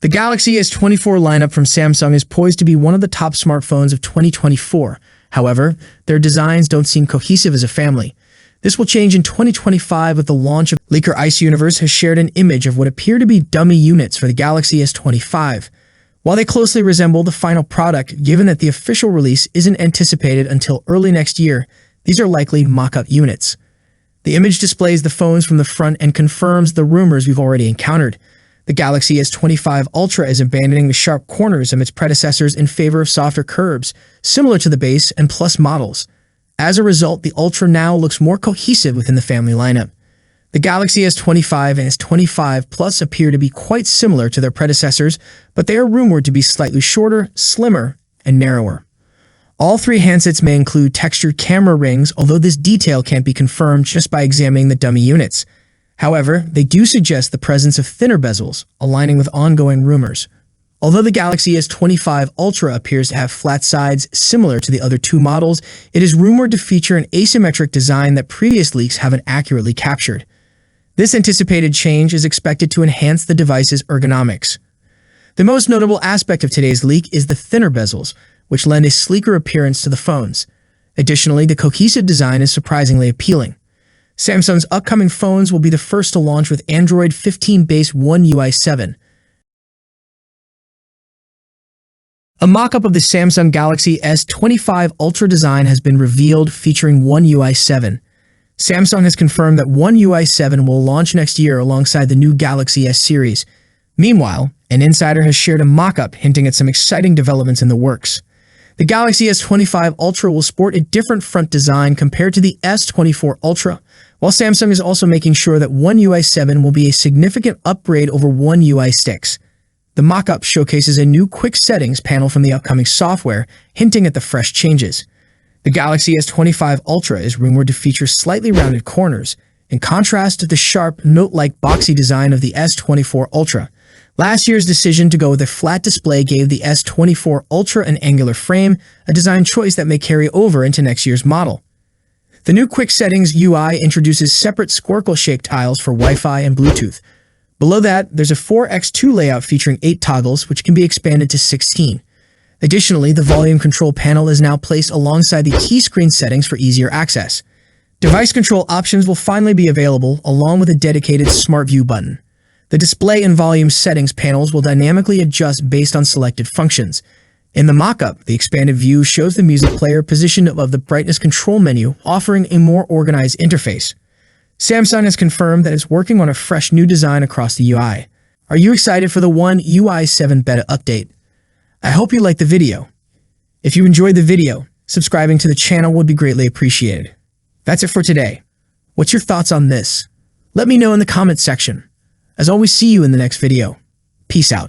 The Galaxy S24 lineup from Samsung is poised to be one of the top smartphones of 2024. However, their designs don't seem cohesive as a family. This will change in 2025 with the launch of Leaker Ice Universe has shared an image of what appear to be dummy units for the Galaxy S25. While they closely resemble the final product, given that the official release isn't anticipated until early next year, these are likely mock-up units. The image displays the phones from the front and confirms the rumors we've already encountered. The Galaxy S25 Ultra is abandoning the sharp corners of its predecessors in favor of softer curves, similar to the base and Plus models. As a result, the Ultra now looks more cohesive within the family lineup. The Galaxy S25 and S25 Plus appear to be quite similar to their predecessors, but they are rumored to be slightly shorter, slimmer, and narrower. All three handsets may include textured camera rings, although this detail can't be confirmed just by examining the dummy units. However, they do suggest the presence of thinner bezels, aligning with ongoing rumors. Although the Galaxy S25 Ultra appears to have flat sides similar to the other two models, it is rumored to feature an asymmetric design that previous leaks haven't accurately captured. This anticipated change is expected to enhance the device's ergonomics. The most notable aspect of today's leak is the thinner bezels, which lend a sleeker appearance to the phones. Additionally, the cohesive design is surprisingly appealing. Samsung's upcoming phones will be the first to launch with Android 15-based One UI 7. A mock-up of the Samsung Galaxy S25 Ultra design has been revealed, featuring One UI 7. Samsung has confirmed that One UI 7 will launch next year alongside the new Galaxy S series. Meanwhile, an insider has shared a mock-up hinting at some exciting developments in the works. The Galaxy S25 Ultra will sport a different front design compared to the S24 Ultra, while Samsung is also making sure that One UI 7 will be a significant upgrade over One UI 6. The mock-up showcases a new quick settings panel from the upcoming software, hinting at the fresh changes. The Galaxy S25 Ultra is rumored to feature slightly rounded corners, in contrast to the sharp, note-like boxy design of the S24 Ultra. Last year's decision to go with a flat display gave the S24 Ultra an angular frame, a design choice that may carry over into next year's model. The new Quick Settings UI introduces separate squircle-shaped tiles for Wi-Fi and Bluetooth. Below that, there's a 4x2 layout featuring 8 toggles, which can be expanded to 16. Additionally, the volume control panel is now placed alongside the key screen settings for easier access. Device control options will finally be available, along with a dedicated Smart View button. The display and volume settings panels will dynamically adjust based on selected functions. In the mock-up, the expanded view shows the music player positioned above the brightness control menu, offering a more organized interface. Samsung has confirmed that it's working on a fresh new design across the UI. Are you excited for the One UI 7 beta update? I hope you liked the video. If you enjoyed the video, subscribing to the channel would be greatly appreciated. That's it for today. What's your thoughts on this? Let me know in the comments section. As always, see you in the next video. Peace out.